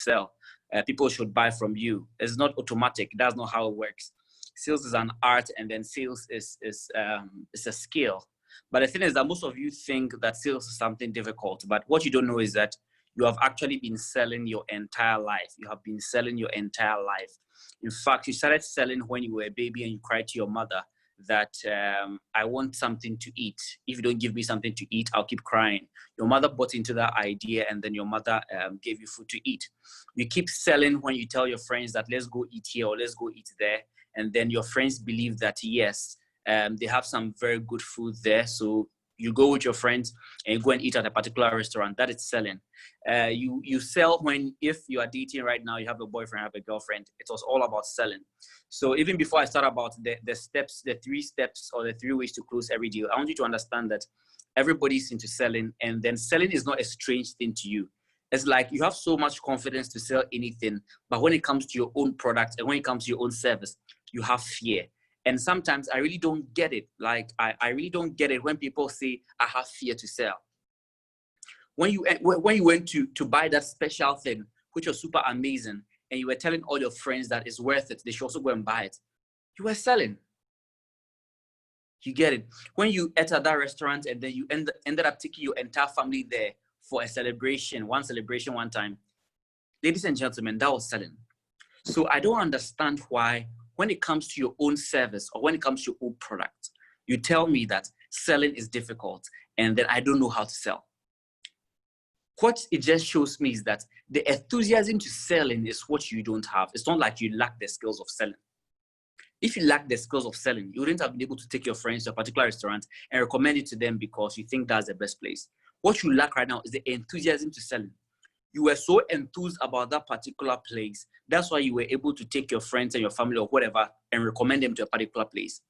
sell. People should buy from you. It's not automatic. That's not how it works. Sales is an art, and then sales is a skill. But the thing is that most of you think that sales is something difficult. But what you don't know is that you have actually been selling your entire life. You have been selling your entire life. In fact, you started selling when you were a baby and you cried to your mother that I want something to eat. If you don't give me something to eat, I'll keep crying. Your mother bought into that idea, and then your mother gave you food to eat. You keep selling when you tell your friends that let's go eat here or let's go eat there. And then your friends believe that, yes, they have some very good food there. So you go with your friends and you go and eat at a particular restaurant. That is selling. You sell when, if you are dating right now, you have a boyfriend, have a girlfriend. It was all about selling. So even before I start about the steps, the 3 steps or the 3 ways to close every deal, I want you to understand that everybody's into selling, and then selling is not a strange thing to you. It's like you have so much confidence to sell anything, but when it comes to your own product and when it comes to your own service, you have fear. And sometimes I really don't get it. Like, I really don't get it when people say, I have fear to sell. When you went to buy that special thing, which was super amazing, and you were telling all your friends that it's worth it, they should also go and buy it, you were selling. You get it? When you ate at that restaurant and then you ended up taking your entire family there for a celebration, one time, ladies and gentlemen, that was selling. So I don't understand why, when it comes to your own service or when it comes to your own product, you tell me that selling is difficult and then I don't know how to sell. What it just shows me is that the enthusiasm to selling is what you don't have. It's not like you lack the skills of selling. If you lack the skills of selling, you wouldn't have been able to take your friends to a particular restaurant and recommend it to them because you think that's the best place. What you lack right now is the enthusiasm to selling. You were so enthused about that particular place. That's why you were able to take your friends and your family or whatever and recommend them to a particular place.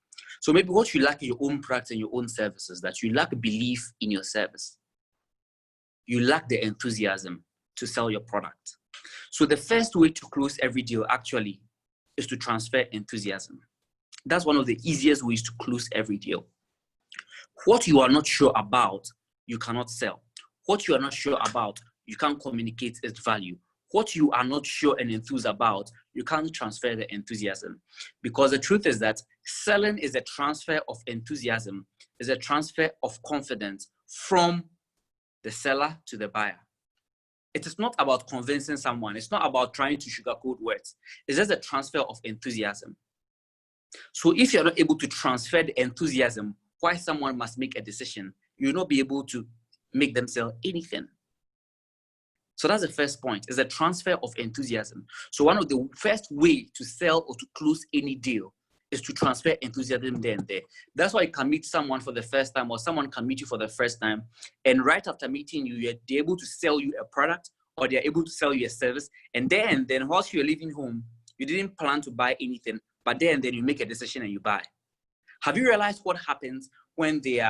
So maybe what you lack in your own products and your own services, that you lack belief in your service. You lack the enthusiasm to sell your product. So the first way to close every deal actually is to transfer enthusiasm. That's one of the easiest ways to close every deal. What you are not sure about, you cannot sell. What you are not sure about, you can't communicate its value. What you are not sure and enthused about, you can't transfer the enthusiasm. Because the truth is that selling is a transfer of enthusiasm, is a transfer of confidence from the seller to the buyer. It is not about convincing someone. It's not about trying to sugarcoat words. It's just a transfer of enthusiasm. So if you're not able to transfer the enthusiasm, why someone must make a decision, you'll not be able to make them sell anything. So that's the first point, is a transfer of enthusiasm. So one of the first way to sell or to close any deal is to transfer enthusiasm there and there. That's why you can meet someone for the first time, or someone can meet you for the first time, and right after meeting you, they're able to sell you a product or they're able to sell you a service, and then whilst you're leaving home, you didn't plan to buy anything, but then you make a decision and you buy. Have you realized what happens when they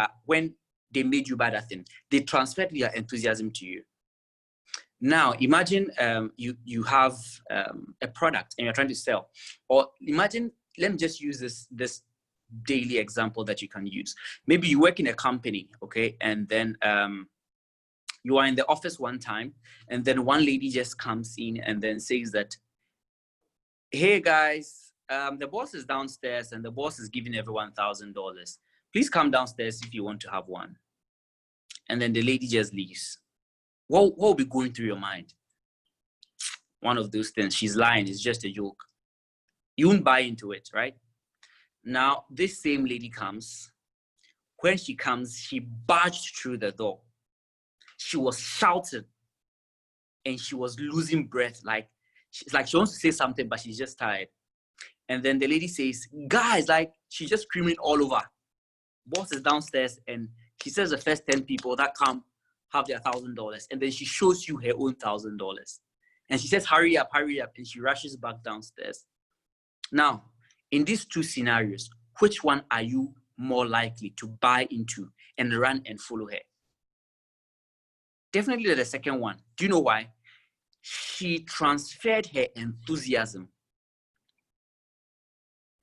made you buy that thing? They transferred their enthusiasm to you. Now, imagine you have a product and you're trying to sell. Or imagine, let me just use this daily example that you can use. Maybe you work in a company, okay? And then you are in the office one time, and then one lady just comes in and then says that, hey guys, the boss is downstairs and the boss is giving everyone $1,000. Please come downstairs if you want to have one. And then the lady just leaves. What will be going through your mind? One of those things. She's lying. It's just a joke. You won't buy into it, right? Now, this same lady comes. When she comes, she barged through the door. She was shouting and she was losing breath. She wants to say something, but she's just tired. And then the lady says, guys, she's just screaming all over. Boss is downstairs, and she says the first 10 people that come have their $1,000, and then she shows you her own $1,000, and she says, hurry up, and she rushes back downstairs. Now, in these two scenarios, which one are you more likely to buy into and run and follow her? Definitely the second one. Do you know why? She transferred her enthusiasm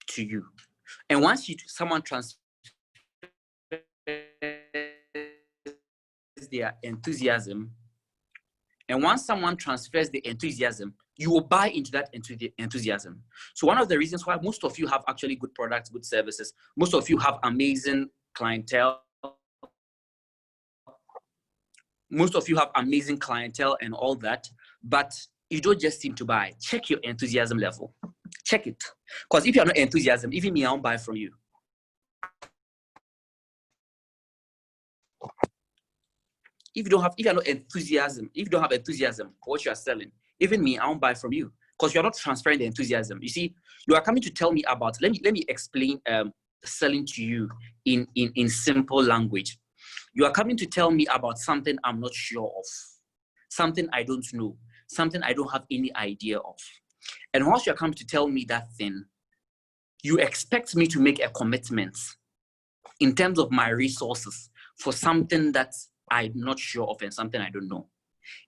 to you, and once someone transfers their enthusiasm, And once someone transfers the enthusiasm, you will buy into that enthusiasm. So one of the reasons why most of you have actually good products, good services, most of you have amazing clientele, most of you have amazing clientele and all that, but you don't just seem to buy. Check your enthusiasm level. Check it. Because if you're not enthusiasm, even me, I won't buy from you. If you're not enthusiasm, if you don't have enthusiasm for what you are selling, even me, I won't buy from you because you're not transferring the enthusiasm. You see, you are coming to tell me about, let me explain selling to you in simple language. You are coming to tell me about something I'm not sure of, something I don't know, something I don't have any idea of. And once you're coming to tell me that thing, you expect me to make a commitment in terms of my resources for something that I'm not sure of and something I don't know.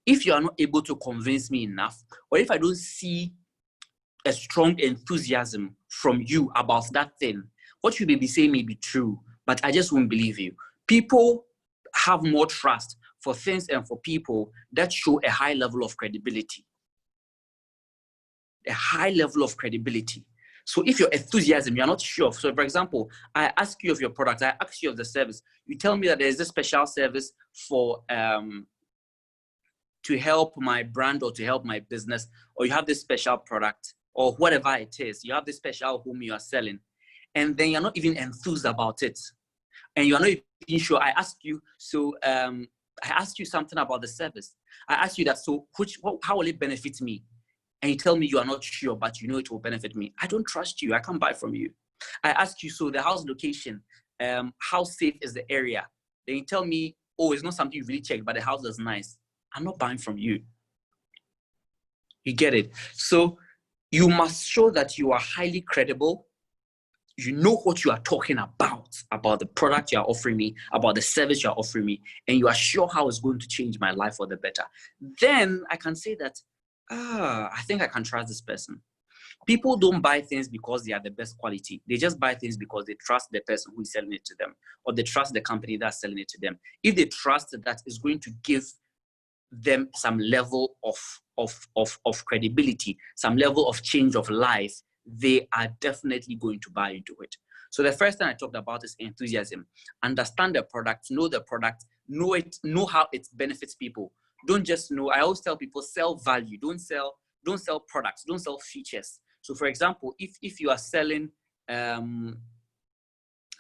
If you are not able to convince me enough, or if I don't see a strong enthusiasm from you about that thing, what you may be saying may be true, but I just won't believe you. People have more trust for things and for people that show a high level of credibility. A high level of credibility. So if your enthusiasm, you're not sure. So for example, I ask you of your product, I ask you of the service. You tell me that there's a special service for to help my brand or to help my business, or you have this special product or whatever it is. You have this special home you are selling, and then you're not even enthused about it. And you're not even sure. I ask you, so I asked you something about the service. I asked you that, so how will it benefit me? And you tell me you are not sure, but you know it will benefit me. I don't trust you. I can't buy from you. I ask you, so the house location, how safe is the area? Then you tell me, oh, it's not something you really checked, but the house is nice. I'm not buying from you. You get it? So you must show that you are highly credible. You know what you are talking about the product you are offering me, about the service you are offering me, and you are sure how it's going to change my life for the better. Then I can say that, I think I can trust this person. People don't buy things because they are the best quality. They just buy things because they trust the person who is selling it to them, or they trust the company that's selling it to them. If they trust that it's going to give them some level of credibility, some level of change of life, they are definitely going to buy into it. So the first thing I talked about is enthusiasm. Understand the product, know how it benefits people. Don't just know. I always tell people, sell value. Don't sell products. Don't sell features. So for example, if you are selling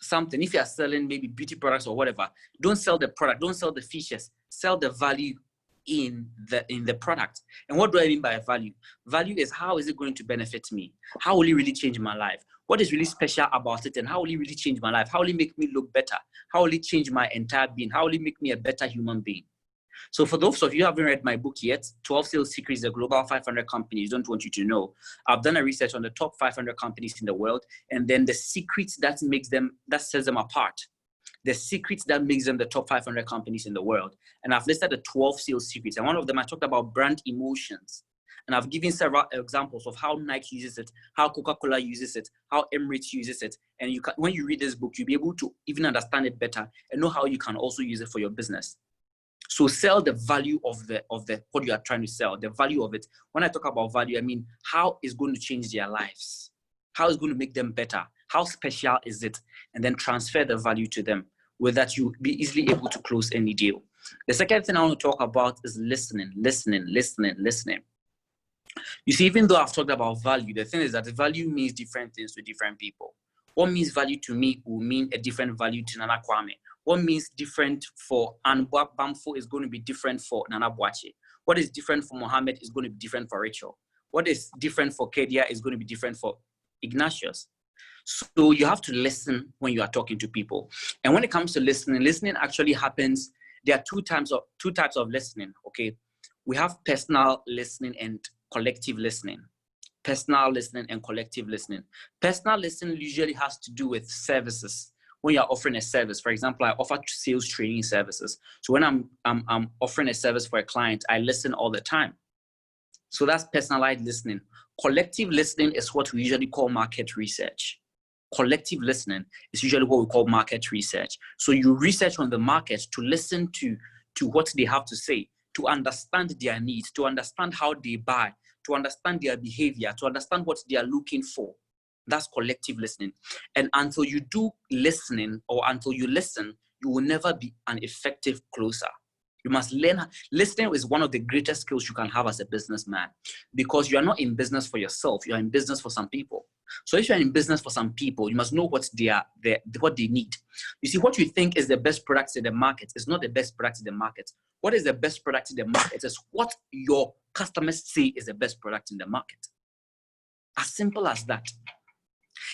something, if you are selling maybe beauty products or whatever, don't sell the product, don't sell the features, sell the value in the product. And what do I mean by value? Value is, how is it going to benefit me? How will it really change my life? What is really special about it, and how will it really change my life? How will it make me look better? How will it change my entire being? How will it make me a better human being? So for those of you who haven't read my book yet, 12 Sales Secrets, the Global 500 Companies Don't Want You to Know, I've done a research on the top 500 companies in the world, and then the secrets that sets them apart. The secrets that makes them the top 500 companies in the world. And I've listed the 12 sales secrets. And one of them, I talked about brand emotions. And I've given several examples of how Nike uses it, how Coca-Cola uses it, how Emirates uses it. And when you read this book, you'll be able to even understand it better and know how you can also use it for your business. So sell the value of the what you are trying to sell, the value of it. When I talk about value, I mean how it's going to change their lives, how it's going to make them better, how special is it, and then transfer the value to them, with that you'll be easily able to close any deal. The second thing I want to talk about is listening. You see, even though I've talked about value, the thing is that value means different things to different people. What means value to me will mean a different value to Nana Kwame. What means different for Anbwa Bamfo is going to be different for Nana Boache. What is different for Mohammed is going to be different for Rachel. What is different for Kedia is going to be different for Ignatius. So you have to listen when you are talking to people. And when it comes to listening actually happens. There are two types of listening, okay? We have personal listening and collective listening. Personal listening and collective listening. Personal listening usually has to do with services. When you're offering a service, for example, I offer sales training services. So when I'm offering a service for a client, I listen all the time. So that's personalized listening. Collective listening is what we usually call market research. Collective listening is usually what we call market research. So you research on the market to listen to what they have to say, to understand their needs, to understand how they buy, to understand their behavior, to understand what they are looking for. That's collective listening. And until you do listening, or until you listen, you will never be an effective closer. You must learn. Listening is one of the greatest skills you can have as a businessman, because you are not in business for yourself. You are in business for some people. So if you're in business for some people, you must know what they need. You see, what you think is the best product in the market is not the best product in the market. What is the best product in the market is what your customers say is the best product in the market. As simple as that.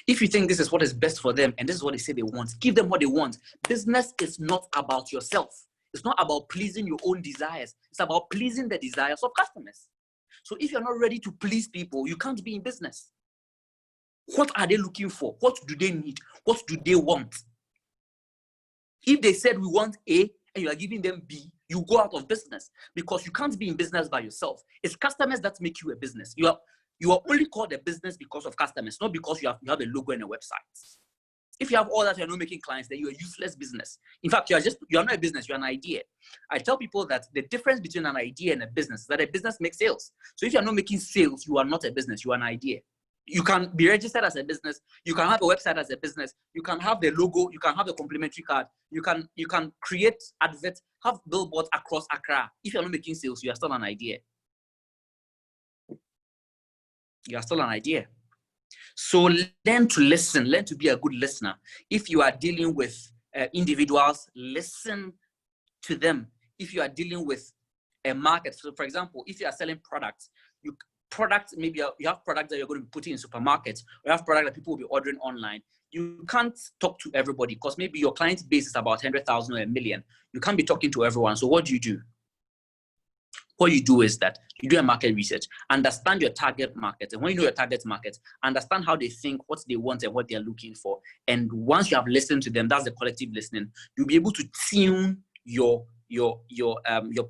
If you think this is what is best for them and this is what they say they want, give them what they want. Business is not about yourself. It's not about pleasing your own desires. It's about pleasing the desires of customers. So if you're not ready to please people, you can't be in business. What are they looking for? What do they need? What do they want? If they said we want A and you are giving them B, you go out of business, because you can't be in business by yourself. It's customers that make you a business. You are only called a business because of customers, not because you have a logo and a website. If you have all that, you're not making clients, then you're a useless business. In fact, you're not a business, you're an idea. I tell people that the difference between an idea and a business is that a business makes sales. So if you're not making sales, you are not a business, you are an idea. You can be registered as a business, you can have a website as a business, you can have the logo, you can have the complimentary card, you can create adverts, have billboards across Accra. If you're not making sales, you are still an idea. You are still an idea. So learn to listen, learn to be a good listener. If you are dealing with individuals, listen to them. If you are dealing with a market, so for example, if you are selling products, maybe you have products that you're going to be putting in supermarkets, or you have products that people will be ordering online. You can't talk to everybody, because maybe your client base is about 100,000 or 1 million. You can't be talking to everyone. So what do? What you do is that you do a market research, understand your target market. And when you know your target market, understand how they think, what they want, and what they're looking for. And once you have listened to them, that's the collective listening, you'll be able to tune your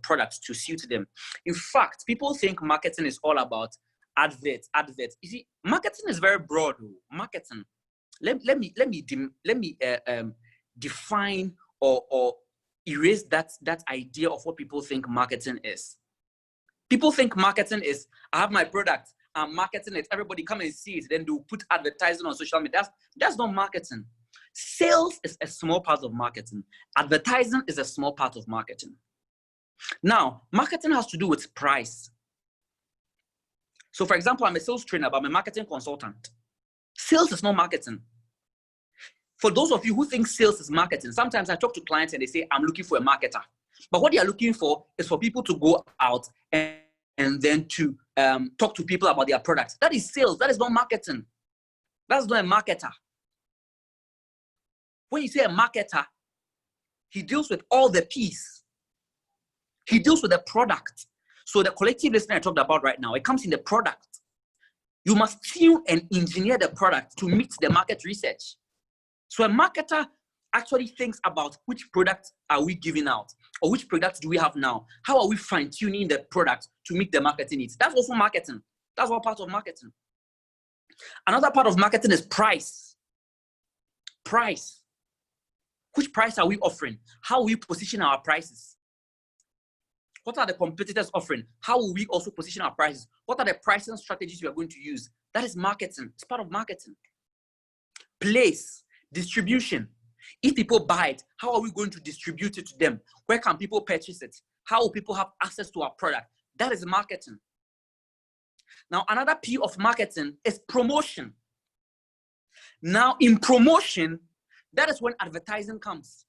products to suit them. In fact, people think marketing is all about adverts. You see, marketing is very broad. Marketing. Let me define or erase that idea of what people think marketing is. People think marketing is, I have my product, I'm marketing it, everybody come and see it, then they'll put advertising on social media. That's not marketing. Sales is a small part of marketing. Advertising is a small part of marketing. Now, marketing has to do with price. So for example, I'm a sales trainer, but I'm a marketing consultant. Sales is not marketing. For those of you who think sales is marketing, sometimes I talk to clients and they say, I'm looking for a marketer. But what they are looking for is for people to go out and then to talk to people about their products. That is sales. That is not marketing. That's not a marketer. When you say a marketer, he deals with all the P's. He deals with the product. So the collective listening I talked about right now, it comes in the product. You must tune and engineer the product to meet the market research. So a marketer actually thinks about which product are we giving out, or which products do we have now? How are we fine-tuning the product to meet the marketing needs? That's also marketing. That's all part of marketing. Another part of marketing is price. Price. Which price are we offering? How will we position our prices? What are the competitors offering? How will we also position our prices? What are the pricing strategies we are going to use? That is marketing. It's part of marketing. Place, distribution. If people buy it, how are we going to distribute it to them? Where can people purchase it? How will people have access to our product? That is marketing. Now, another P of marketing is promotion. Now, in promotion, that is when advertising comes.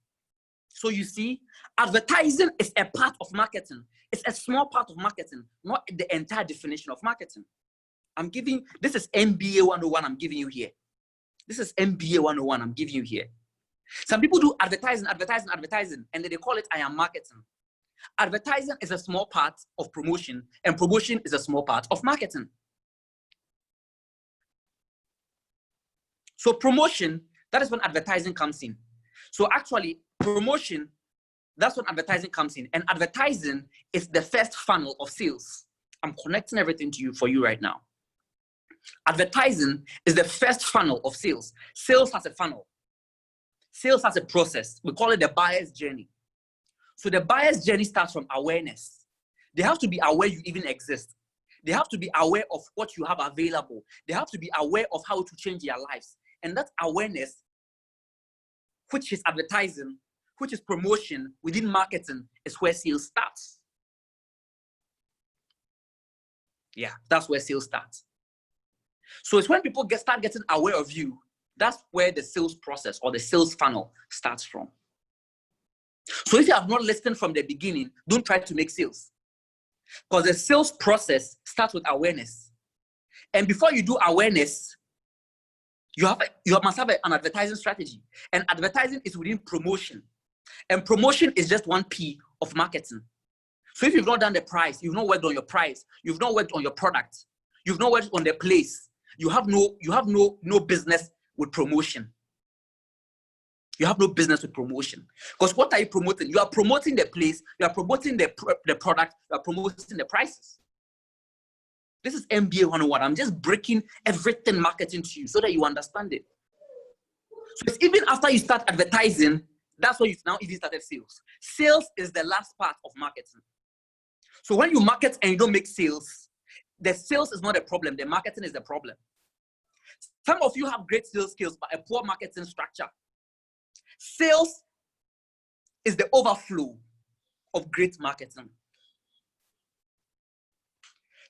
So you see, advertising is a part of marketing. It's a small part of marketing, not the entire definition of marketing. This is MBA 101 I'm giving you here. This is MBA 101 I'm giving you here. Some people do advertising, and then they call it I am marketing. Advertising is a small part of promotion, and promotion is a small part of marketing. So promotion, that is when advertising comes in. So actually, promotion, that's when advertising comes in. And advertising is the first funnel of sales. I'm connecting everything to you for you right now. Advertising is the first funnel of sales. Sales has a funnel. Sales has a process. We call it the buyer's journey. So the buyer's journey starts from awareness. They have to be aware you even exist. They have to be aware of what you have available. They have to be aware of how to change their lives. And that awareness, which is advertising, which is promotion within marketing, is where sales starts. Yeah, that's where sales starts. So it's when people start getting aware of you, that's where the sales process or the sales funnel starts from. So if you have not listened from the beginning, don't try to make sales. Because the sales process starts with awareness. And before you do awareness, you must have an advertising strategy. And advertising is within promotion. And promotion is just one P of marketing. So if you've not done the price, you've not worked on your price, you've not worked on your product, you've not worked on the place, you have no business with promotion. You have no business with promotion. Because what are you promoting? You are promoting the place, you are promoting the product, you are promoting the prices. This is MBA 101. I'm just breaking everything marketing to you so that you understand it. So it's even after you start advertising, that's when you now even started sales. Sales is the last part of marketing. So when you market and you don't make sales, the sales is not a problem, the marketing is the problem. Some of you have great sales skills, but a poor marketing structure. Sales is the overflow of great marketing.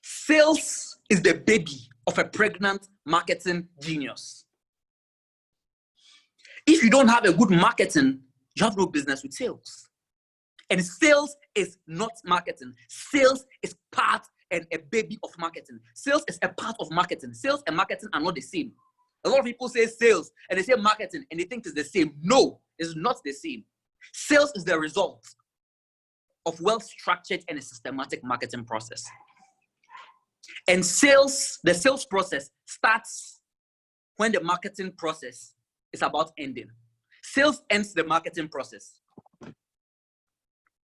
Sales is the baby of a pregnant marketing genius. If you don't have a good marketing, you have no business with sales. And sales is not marketing. Sales is part and a baby of marketing. Sales is a part of marketing. Sales and marketing are not the same. A lot of people say sales and they say marketing and they think it's the same. No, it's not the same. Sales is the result of well-structured and a systematic marketing process. And the sales process starts when the marketing process is about ending. Sales ends the marketing process.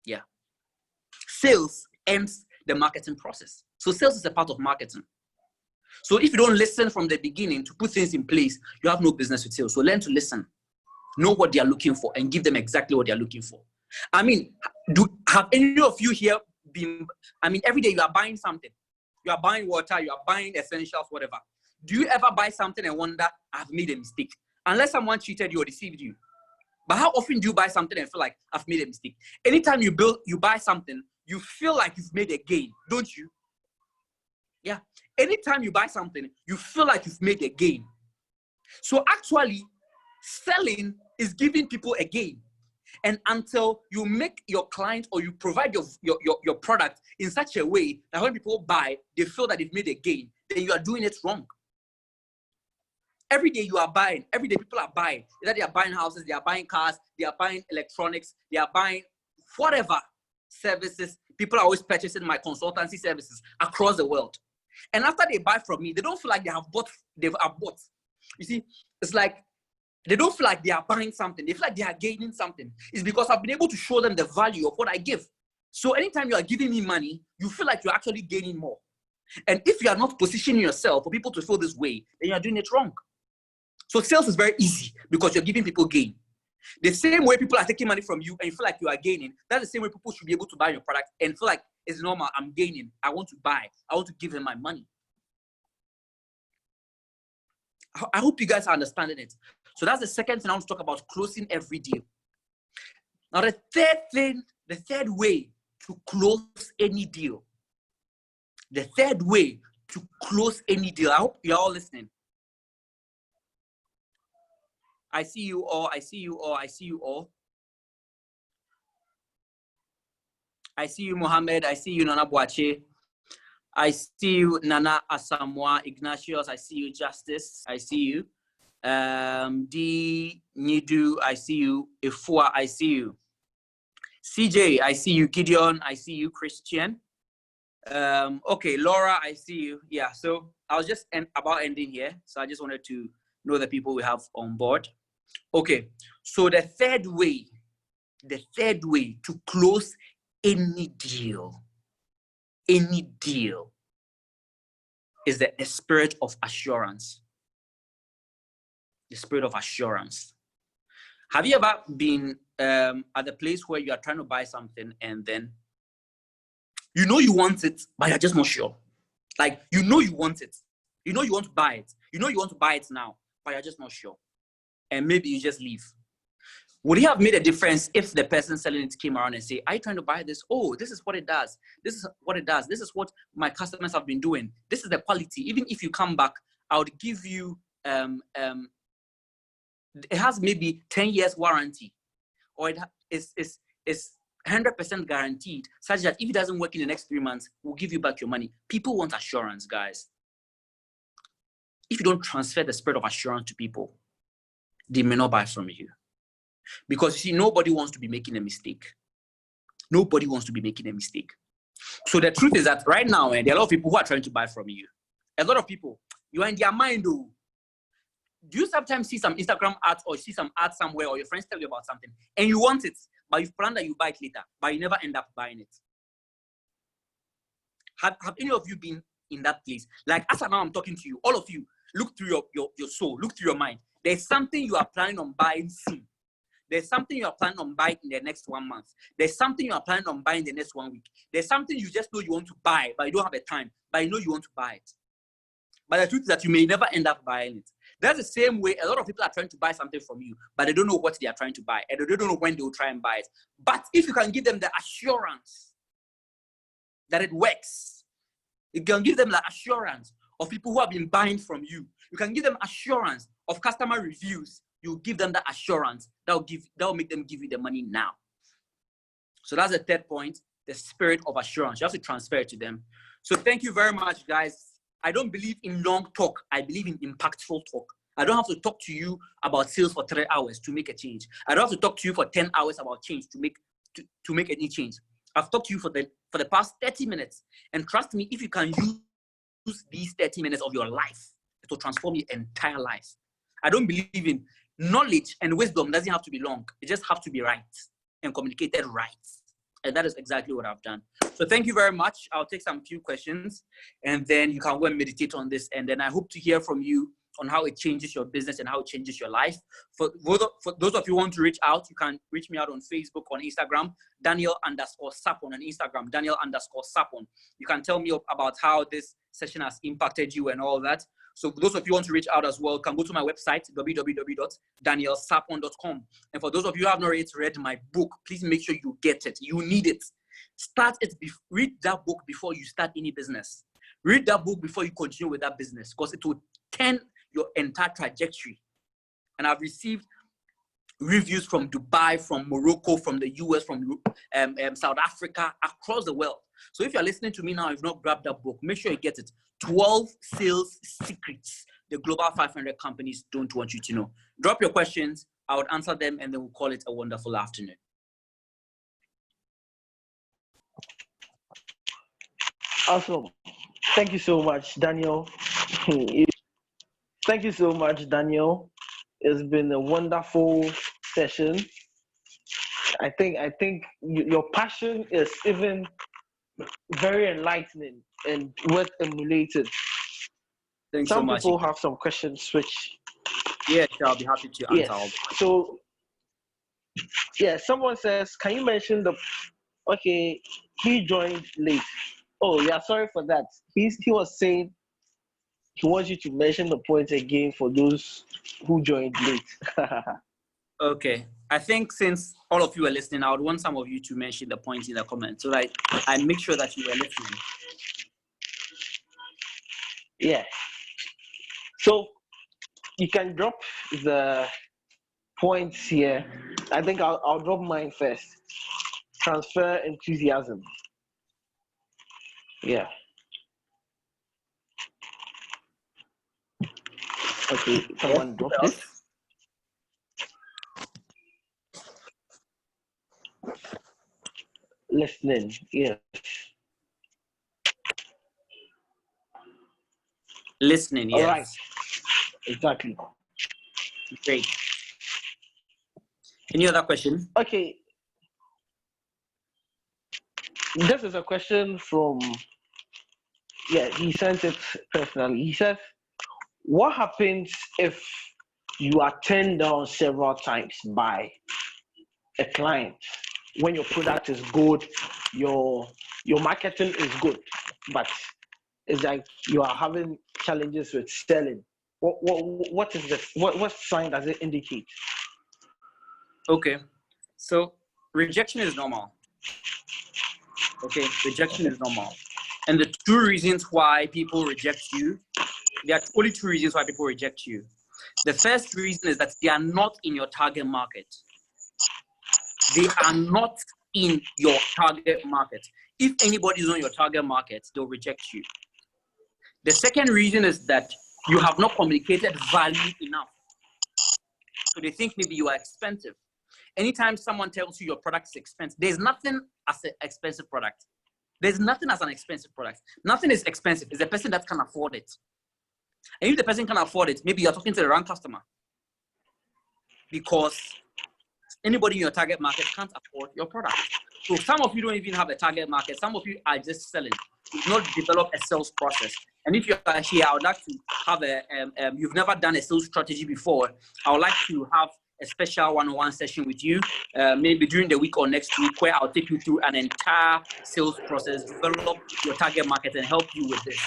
Yeah. Sales ends the marketing process. So sales is a part of marketing. So if you don't listen from the beginning to put things in place, you have no business with sales. So learn to listen, know what they are looking for, and give them exactly what they are looking for. I mean, have any of you here been, every day you are buying something. You are buying water, you are buying essentials, whatever. Do you ever buy something and wonder, I've made a mistake? Unless someone cheated you or deceived you. But how often do you buy something and feel like, I've made a mistake? Anytime you buy something, you feel like you've made a gain, don't you? Yeah. Anytime you buy something, you feel like you've made a gain. So actually, selling is giving people a gain. And until you make your client or you provide your product in such a way that when people buy, they feel that they've made a gain, then you are doing it wrong. Every day you are buying, every day people are buying. Either they are buying houses, they are buying cars, they are buying electronics, they are buying whatever services. People are always purchasing my consultancy services across the world. And after they buy from me, they don't feel like they have bought. You see, it's like they don't feel like they are buying something. They feel like they are gaining something. It's because I've been able to show them the value of what I give. So anytime you are giving me money, you feel like you're actually gaining more. And if you are not positioning yourself for people to feel this way, then you're doing it wrong. So sales is very easy because you're giving people gain. The same way people are taking money from you and you feel like you are gaining, that's the same way people should be able to buy your product and feel like it's normal, I'm gaining, I want to buy, I want to give them my money. I hope you guys are understanding it. So that's the second thing I want to talk about, closing every deal. Now the third way to close any deal. The third way to close any deal. I hope you're all listening. I see you all. I see you all. I see you all. I see you, Mohammed. I see you, Nana Boache. I see you, Nana Asamoah Ignatius. I see you, Justice. I see you. D. Nidu. I see you. Ifua. I see you. CJ. I see you. Gideon. I see you. Christian. Okay, Laura. I see you. Yeah. So I was just about ending here. So I just wanted to know the people we have on board. Okay, so the third way to close any deal is the spirit of assurance. The spirit of assurance. Have you ever been at the place where you are trying to buy something and then You know you want it, but you're just not sure. Like, you know you want it. You know you want to buy it. You know you want to buy it now, but you're just not sure. And maybe you just leave. Would it have made a difference if the person selling it came around and say, are you trying to buy this? Oh, this is what it does. This is what it does. This is what my customers have been doing. This is the quality. Even if you come back, I would give you, it has maybe 10 years warranty, or it is 100% guaranteed, such that if it doesn't work in the next 3 months, we'll give you back your money. People want assurance, guys. If you don't transfer the spirit of assurance to people, they may not buy from you. Because, you see, nobody wants to be making a mistake. Nobody wants to be making a mistake. So the truth is that right now, there are a lot of people who are trying to buy from you. A lot of people, you are in their mind, though. Do you sometimes see some Instagram ads or see some ads somewhere, or your friends tell you about something and you want it, but you've planned that you buy it later, but you never end up buying it? Have any of you been in that place? Like, as now I'm talking to you, all of you, look through your soul, look through your mind. There's something you are planning on buying soon. There's something you are planning on buying in the next 1 month. There's something you are planning on buying in the next 1 week. There's something you just know you want to buy, but you don't have the time, but you know you want to buy it. But the truth is that you may never end up buying it. That's the same way a lot of people are trying to buy something from you, but they don't know what they are trying to buy, and they don't know when they will try and buy it. But if you can give them the assurance that it works, you can give them the assurance of people who have been buying from you. You can give them assurance of customer reviews. You give them that assurance that will make them give you the money now. So that's the third point, the spirit of assurance. You have to transfer it to them. So thank you very much, guys. I don't believe in long talk. I believe in impactful talk. I don't have to talk to you about sales for 3 hours to make a change. I don't have to talk to you for 10 hours about change to make any change. I've talked to you for the past 30 minutes. And trust me, if you can use these 30 minutes of your life, it will transform your entire life. I don't believe in knowledge and wisdom doesn't have to be long. It just has to be right and communicated right. And that is exactly what I've done. So thank you very much. I'll take some few questions and then you can go and meditate on this. And then I hope to hear from you on how it changes your business and how it changes your life. For those of you who want to reach out, you can reach me out on Facebook, on Instagram, Daniel_Sarpong on Instagram, Daniel_Sarpong. You can tell me about how this session has impacted you and all that. So for those of you who want to reach out as well, you can go to my website, www.danielsarpong.com. And for those of you who have not yet read my book, please make sure you get it. You need it. Start it. Read that book before you start any business. Read that book before you continue with that business, because it will turn your entire trajectory. And I've received reviews from Dubai, from Morocco, from the US, from South Africa, across the world. So if you're listening to me now, you've not grabbed that book, make sure you get it. 12 Sales Secrets the Global 500 companies don't want you to know. Drop your questions. I would answer them, and then we'll call it a wonderful afternoon. Awesome. Thank you so much, Daniel. Thank you so much, Daniel. It's been a wonderful session. I think your passion is even very enlightening and worth emulating. Thanks some so much. People have some questions which I'll be happy to answer. Yes. So someone says, can you mention he joined late. Oh yeah, sorry for that. He was saying he wants you to mention the points again for those who joined late. Okay. I think since all of you are listening, I would want some of you to mention the points in the comments so that I make sure that you are listening. Yeah. So you can drop the points here. I think I'll drop mine first. Transfer enthusiasm. Yeah. Okay, someone drop this. Listening, yes. Listening, yes. All right. Exactly. Great. Any other question? Okay. This is a question from, he sent it personally. He says, what happens if you are turned down several times by a client? when your product is good, your marketing is good, but it's like you are having challenges with selling. What is this? What sign does it indicate? Okay, so rejection is normal. Okay, rejection is normal. And the two reasons why people reject you, there are only two reasons why people reject you. The first reason is that they are not in your target market. They are not in your target market. If anybody is on your target market, they'll reject you. The second reason is that you have not communicated value enough. So they think maybe you are expensive. Anytime someone tells you your product is expensive, there's nothing as an expensive product. There's nothing as an expensive product. Nothing is expensive. It's the person that can afford it. And if the person can afford it, maybe you're talking to the wrong customer. Because anybody in your target market can't afford your product. So some of you don't even have a target market. Some of you are just selling. You've not developed a sales process. And if you're here, I would like to have you've never done a sales strategy before. I would like to have a special one-on-one session with you, maybe during the week or next week, where I'll take you through an entire sales process, develop your target market, and help you with this.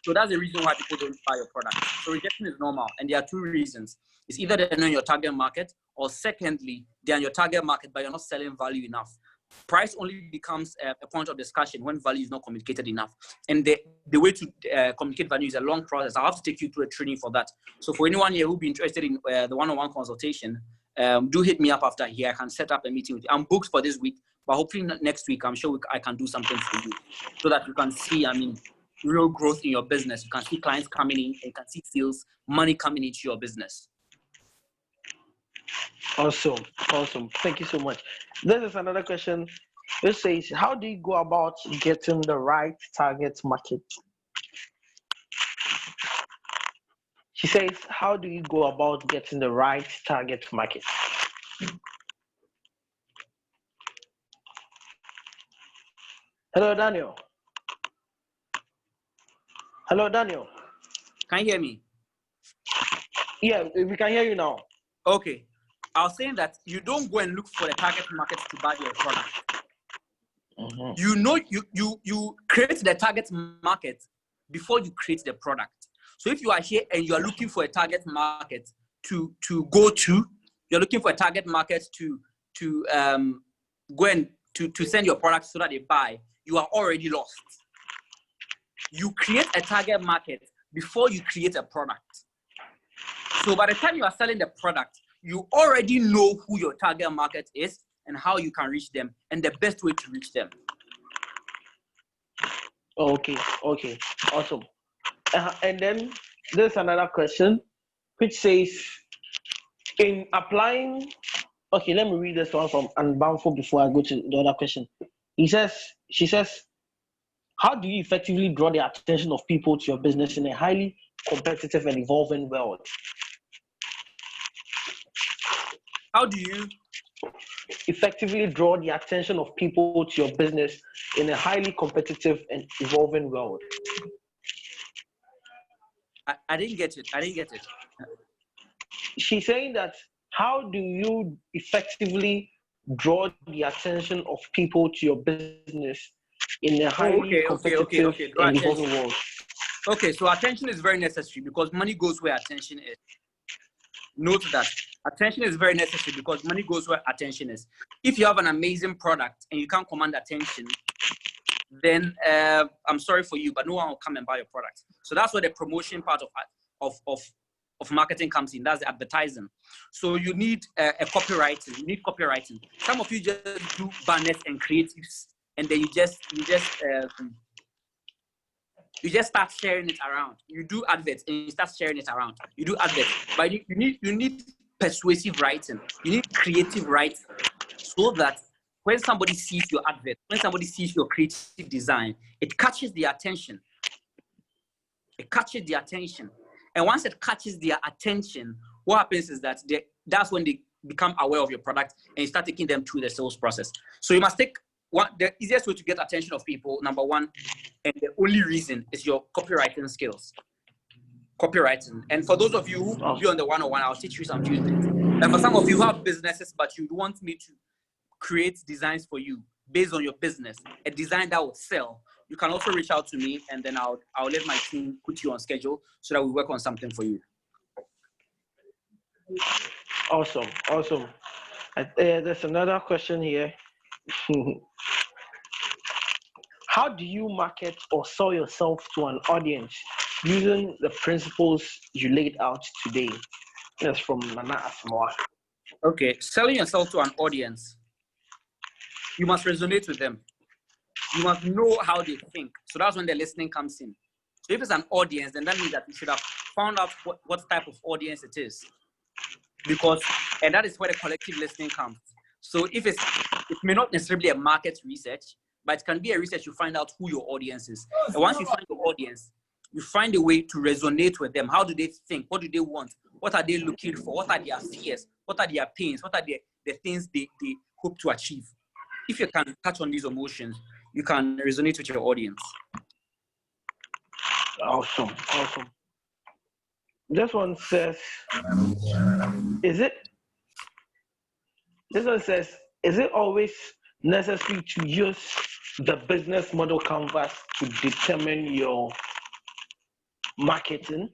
So that's the reason why people don't buy your product. So rejection is normal, and there are two reasons. It's either they're not in your target market, or secondly, they're in your target market, but you're not selling value enough. Price only becomes a point of discussion when value is not communicated enough. And the way to communicate value is a long process. I'll have to take you through a training for that. So for anyone here who'll be interested in the one-on-one consultation, do hit me up after here. I can set up a meeting with you. I'm booked for this week, but hopefully next week, I'm sure I can do something for you so that you can see, real growth in your business. You can see clients coming in, and you can see sales, money coming into your business. Awesome. Thank you so much. This is another question. It says, how do you go about getting the right target market? She says, how do you go about getting the right target market? Hello, Daniel. Hello, Daniel. Can you hear me? Yeah, we can hear you now. Okay. I was saying that you don't go and look for the target market to buy your product. Mm-hmm. You create the target market before you create the product. So if you are here and you are looking for a target market to go to, you're looking for a target market to go and to send your product so that they buy, you are already lost. You create a target market before you create a product. So by the time you are selling the product, you already know who your target market is and how you can reach them and the best way to reach them. Okay, awesome. And then there's another question which says, in applying, okay, let me read this one from Unboundful before I go to the other question. She says, how do you effectively draw the attention of people to your business in a highly competitive and evolving world? How do you effectively draw the attention of people to your business in a highly competitive and evolving world? I didn't get it. She's saying that, how do you effectively draw the attention of people to your business in a highly competitive and evolving world? Okay, so attention is very necessary because money goes where attention is. Note that attention is very necessary because money goes where attention is. If you have an amazing product and you can't command attention, then I'm sorry for you, but no one will come and buy your product. So that's where the promotion part of marketing comes in. That's the advertising. So you need a copywriting. You need copywriting. Some of you just do banners and creatives, and then you just start sharing it around. You do adverts and you start sharing it around. You do adverts, but you need persuasive writing. You need creative writing, so that when somebody sees your advert, when somebody sees your creative design, it catches their attention. It catches their attention. And once it catches their attention, what happens is that that's when they become aware of your product and you start taking them through the sales process. So you must take the easiest way to get attention of people, number one, and the only reason is your copywriting skills. Copywriting. And for those of you who be on the one-on-one, I'll teach you some few things. And for some of you who have businesses, but you want me to create designs for you based on your business, a design that will sell, you can also reach out to me, and then I'll let my team put you on schedule so that we work on something for you. Awesome. There's another question here. How do you market or sell yourself to an audience using the principles you laid out today? That's from Nana Asmoa. Okay, selling yourself to an audience, you must resonate with them. You must know how they think. So that's when the listening comes in. So if it's an audience, then that means that you should have found out what type of audience it is. And that is where the collective listening comes. So it may not necessarily be a market research, but it can be a research to find out who your audience is. And once you find your audience, you find a way to resonate with them. How do they think? What do they want? What are they looking for? What are their fears? What are their pains? What are the things they hope to achieve? If you can touch on these emotions, you can resonate with your audience. Awesome. This one says, is it always necessary to use the business model canvas to determine your marketing?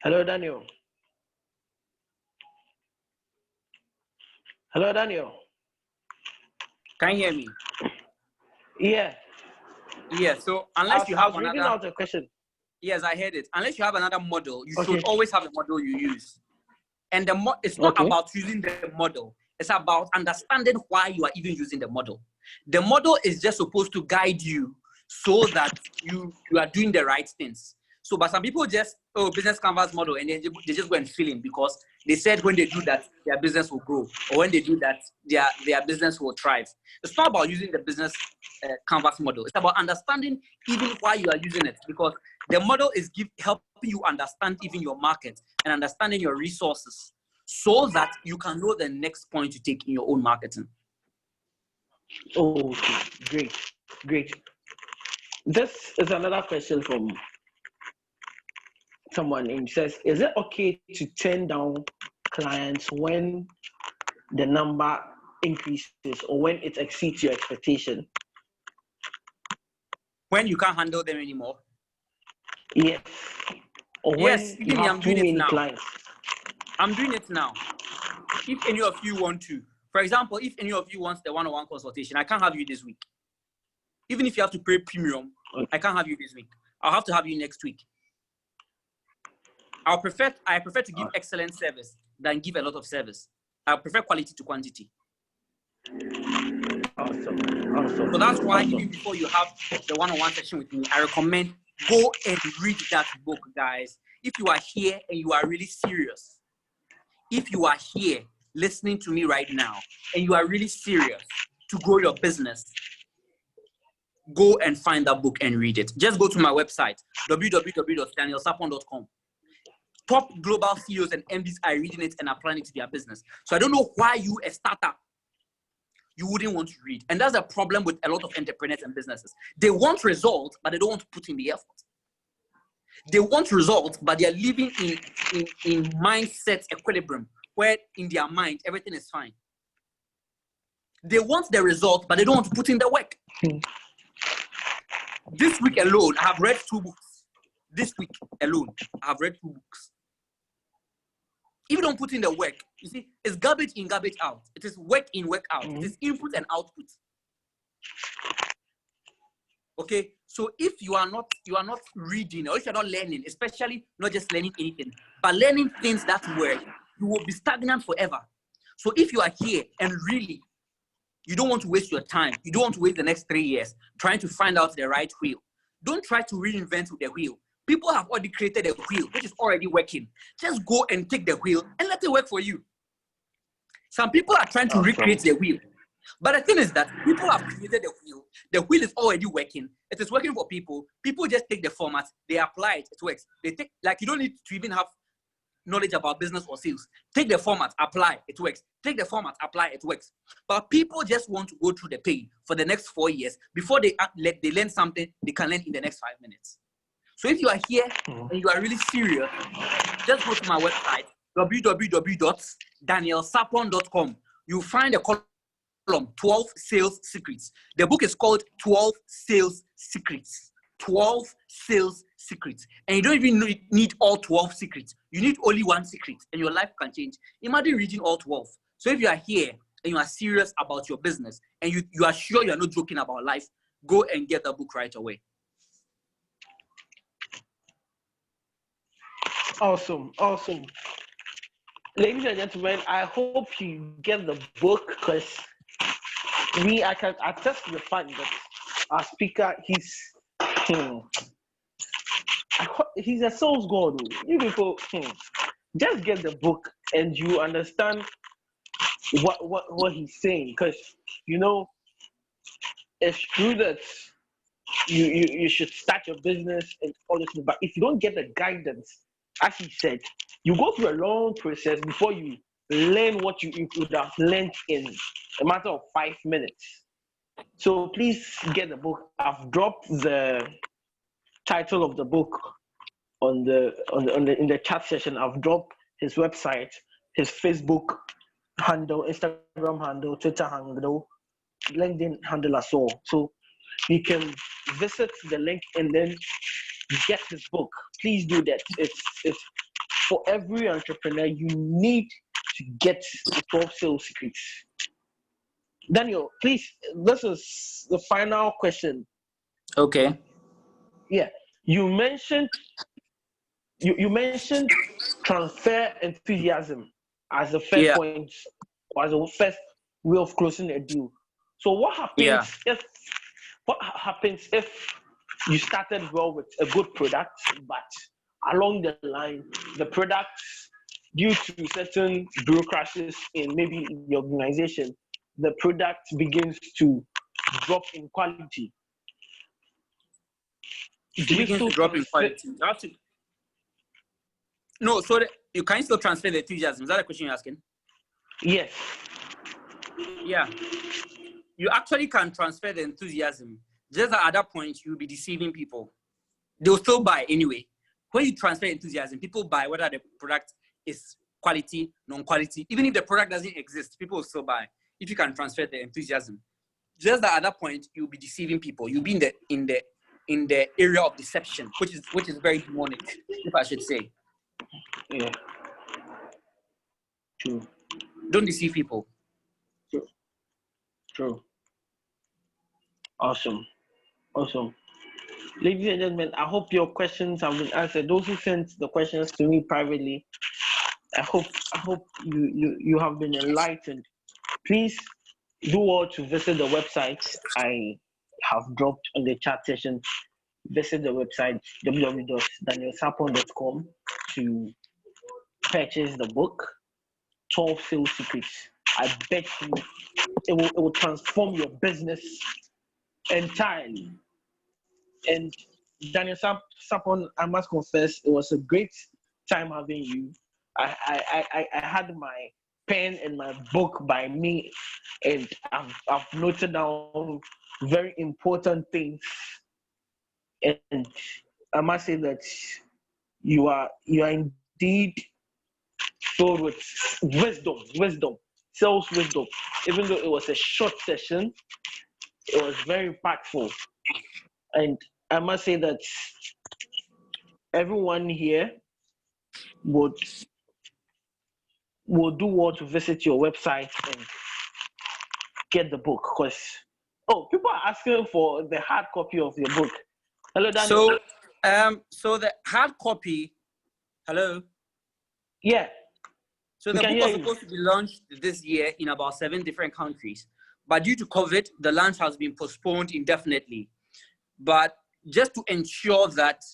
Hello, Daniel. Can you hear me? Yeah. So unless you have I was reading out the question. Yes, I heard it. Unless you have another model, you should always have a model you use. And it's not about using the model. It's about understanding why you are even using the model. The model is just supposed to guide you so that you are doing the right things. So, but some people just, business canvas model, and then they just go and fill in because they said when they do that, their business will grow. Or when they do that, their business will thrive. It's not about using the business canvas model. It's about understanding even why you are using it, because the model is helping you understand even your market and understanding your resources so that you can know the next point to take in your own marketing. Okay, great. This is another question from someone, and says, is it okay to turn down clients when the number increases or when it exceeds your expectation? When you can't handle them anymore? Yes. Or yes, when you have too many clients? I'm doing it now. If any of you want to, for example, if any of you wants the one-on-one consultation, I can't have you this week. Even if you have to pay premium, I can't have you this week. I'll have to have you next week. I prefer to give excellent service than give a lot of service. I prefer quality to quantity. Awesome. So that's why even before you have the one-on-one session with me, I recommend go and read that book, guys. If you are here and you are really serious, if you are here listening to me right now and you are really serious to grow your business, go and find that book and read it. Just go to my website, www.danielsarpong.com. Top global CEOs and MDs are reading it and applying it to their business. So I don't know why you, a startup, you wouldn't want to read. And that's a problem with a lot of entrepreneurs and businesses. They want results, but they don't want to put in the effort. They want results, but they are living in mindset equilibrium, where in their mind, everything is fine. They want the result, but they don't want to put in the work. This week alone, I have read 2 books. This week alone, I have read 2 books. If you don't put in the work, you see, it's garbage in, garbage out. It is work in, work out. It is input and output. Okay, so if you are not reading, or if you're not learning, especially not just learning anything, but learning things that work, you will be stagnant forever. So if you are here and really, you don't want to waste your time, you don't want to waste the next 3 years trying to find out the right wheel. Don't try to reinvent the wheel. People have already created a wheel which is already working. Just go and take the wheel and let it work for you. Some people are trying to recreate the wheel. But the thing is that people have created the wheel. The wheel is already working. It is working for people. People just take the format, they apply it, it works. They take, like, you don't need to even have knowledge about business or sales. Take the format, apply, it works. Take the format, apply, it works. But people just want to go through the pain for the next 4 years before they learn something they can learn in the next 5 minutes. So if you are here and you are really serious, just go to my website, www.danielsarpong.com. danielsarpong.com, you'll find a column, 12 Sales Secrets. The book is called 12 Sales Secrets. 12 Sales Secrets. And you don't even need all 12 secrets. You need only one secret and your life can change. Imagine reading all 12. So if you are here and you are serious about your business and you are sure you are not joking about life, go and get the book right away. Awesome. Ladies and gentlemen, I hope you get the book because I can attest to the fact that our speaker, he's a sales god. You people, just get the book and you understand what he's saying, because it's true that you should start your business and all this, but if you don't get the guidance, as he said, you go through a long process before you learn what you would have learned in a matter of 5 minutes. So please get the book. I've dropped the title of the book in the chat session. I've dropped his website, his Facebook handle, Instagram handle, Twitter handle, LinkedIn handle as well. So you can visit the link and then get this book. Please do that. It's for every entrepreneur. You need to get the 12 Sales Secrets. Daniel, please, this is the final question. Okay. Yeah, you mentioned transfer enthusiasm as the first point, or as the first way of closing a deal. So what happens if you started well with a good product, but along the line, the product, due to certain bureaucracies in maybe the organization, the product begins to drop in quality? It begins to drop in quality. No, so you can still transfer the enthusiasm. Is that the question you're asking? Yes. Yeah. You actually can transfer the enthusiasm. Just that at that point, you'll be deceiving people. They'll still buy anyway. When you transfer enthusiasm, people buy whether the product is quality, non-quality. Even if the product doesn't exist, people will still buy if you can transfer the enthusiasm. Just that at that point, you'll be deceiving people. You'll be in the area of deception, which is very demonic, if I should say. Yeah. True. Don't deceive people. True. Awesome. Ladies and gentlemen, I hope your questions have been answered. Those who sent the questions to me privately, I hope you have been enlightened. Please do all to visit the website I have dropped on the chat session. Visit the website www.danielsarpong.com to purchase the book 12 Sales Secrets. I bet you it will transform your business entirely. And Daniel Sarpong, I must confess, it was a great time having you. I had my pen and my book by me, and I've noted down very important things. And I must say that you are indeed filled with wisdom, sales wisdom. Even though it was a short session, it was very impactful. And I must say that everyone here would do well to visit your website and get the book, because people are asking for the hard copy of your book. Hello, Daniel. So the hard copy. Hello. Yeah. So the book was supposed to be launched this year in about 7 different countries, but due to COVID, the launch has been postponed indefinitely. But just to ensure that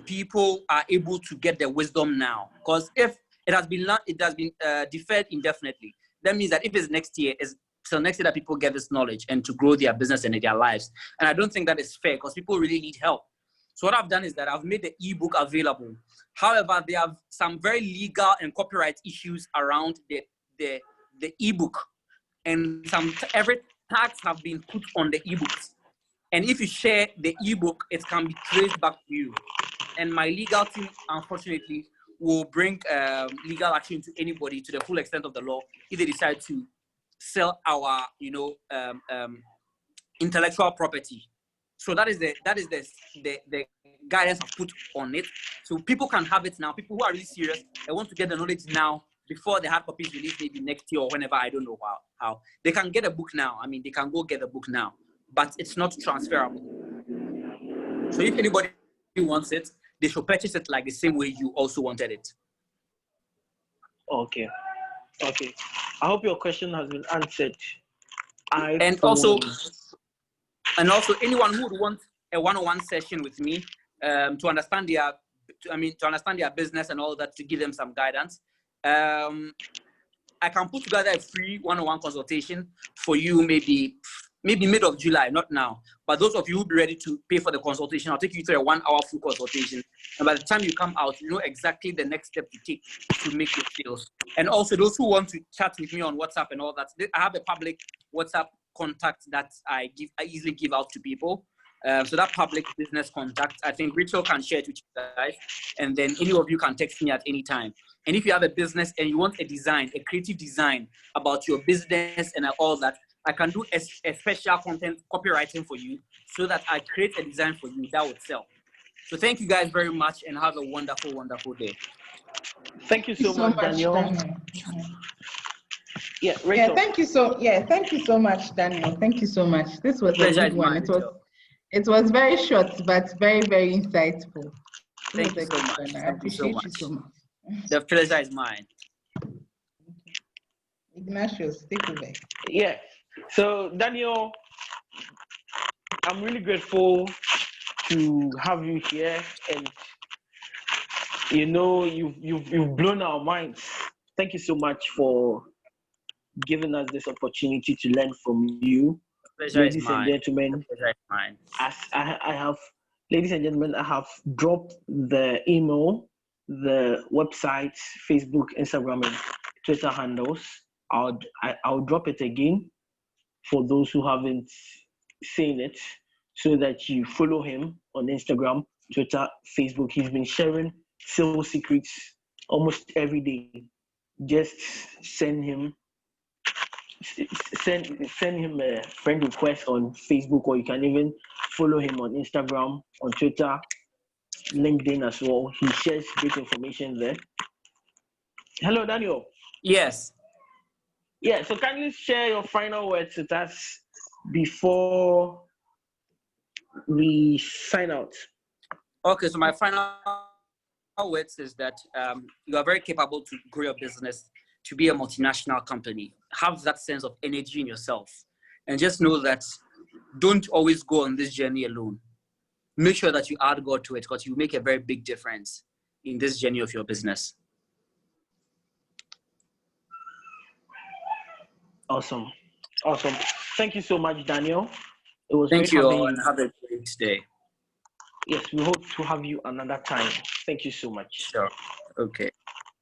people are able to get their wisdom now, because if it has been deferred indefinitely, that means that if it's next year, it's till next year that people get this knowledge and to grow their business and their lives. And I don't think that is fair, because people really need help. So what I've done is that I've made the ebook available. However, there are some very legal and copyright issues around the ebook, and every tax have been put on the ebooks. And if you share the ebook, it can be traced back to you. And my legal team, unfortunately, will bring legal action to anybody to the full extent of the law if they decide to sell our, intellectual property. So that is the guidance I've put on it. So people can have it now. People who are really serious and want to get the knowledge now before the hard copy is released, maybe next year or whenever, I don't know how. They can get a book now. I mean, they can go get a book now, but it's not transferable. So if anybody wants it, they should purchase it like the same way you also wanted it. Okay. I hope your question has been answered. And also, anyone who would want a one-on-one session with me to understand their business and all that, to give them some guidance, I can put together a free one-on-one consultation for you, maybe mid of July, not now. But those of you who be ready to pay for the consultation, I'll take you through a 1 hour full consultation. And by the time you come out, you know exactly the next step to take to make your sales. And also those who want to chat with me on WhatsApp and all that, I have a public WhatsApp contact that I easily give out to people. So that public business contact, I think Rachel can share it with you guys. And then any of you can text me at any time. And if you have a business and you want a design, a creative design about your business and all that, I can do a special content copywriting for you so that I create a design for you that would sell. So thank you guys very much and have a wonderful, wonderful day. Thank you so much, Daniel. Yeah, Rachel. Yeah, thank you so much, Daniel. Thank you so much. This was a good one. It was very short, but very, very insightful. Thank you so much. I appreciate you so much. The pleasure is mine. Ignatius, take over. Yeah. So Daniel, I'm really grateful to have you here, and you've blown our minds. Thank you so much for giving us this opportunity to learn from you. Ladies and gentlemen, as ladies and gentlemen, I have dropped the email, the website, Facebook, Instagram, and Twitter handles. I'll drop it again for those who haven't seen it, so that you follow him on Instagram, Twitter, Facebook. He's been sharing sales secrets almost every day. Just send him a friend request on Facebook, or you can even follow him on Instagram, on Twitter, LinkedIn as well. He shares great information there. Hello, Daniel. Yes. Yeah, so can you share your final words with us before we sign out? Okay, so my final words is that you are very capable to grow your business to be a multinational company. Have that sense of energy in yourself, and just know that don't always go on this journey alone. Make sure that you add God to it, because you make a very big difference in this journey of your business. Awesome. Thank you so much, Daniel. It was Thank you all, you. and have a great day. Yes, we hope to have you another time. Thank you so much. Sure. Okay.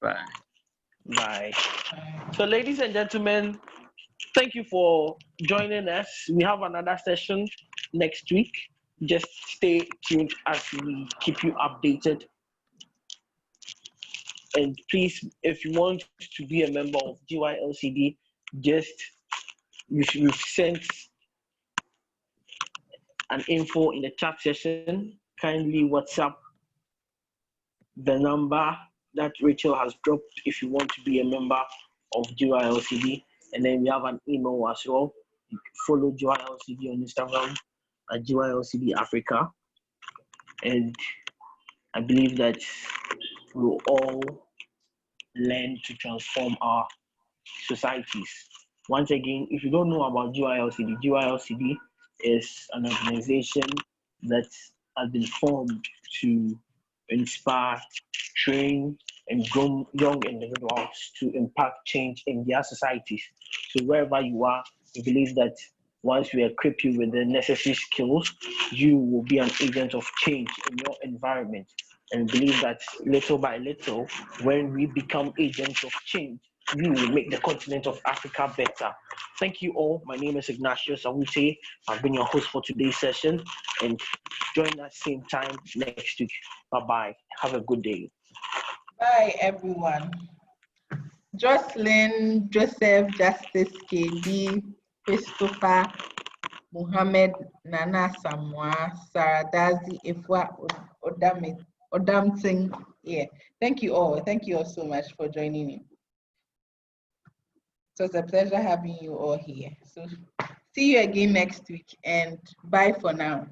Bye. Bye. So, ladies and gentlemen, thank you for joining us. We have another session next week. Just stay tuned as we keep you updated. And please, if you want to be a member of GYLCD, we've sent an info in the chat session. Kindly WhatsApp the number that Rachel has dropped if you want to be a member of GYLCD. And then we have an email as well. You can follow GYLCD on Instagram at GYLCD Africa. And I believe that we'll all learn to transform our societies. Once again, if you don't know about GYLCD is an organization that has been formed to inspire, train, and groom young individuals to impact change in their societies. So wherever you are, we believe that once we equip you with the necessary skills, you will be an agent of change in your environment. And believe that little by little, when we become agents of change, we will make the continent of Africa better. Thank you all. My name is Ignatius Awute. I've been your host for today's session, and join us same time next week. Bye-bye. Have a good day. Bye, everyone. Jocelyn, Joseph, Justice, KB, Christopher, Muhammad, Nana Samoa, Sarah Dazi, Ifwa, Odamting. Yeah. Thank you all. Thank you all so much for joining me. It was a pleasure having you all here. So see you again next week, and bye for now.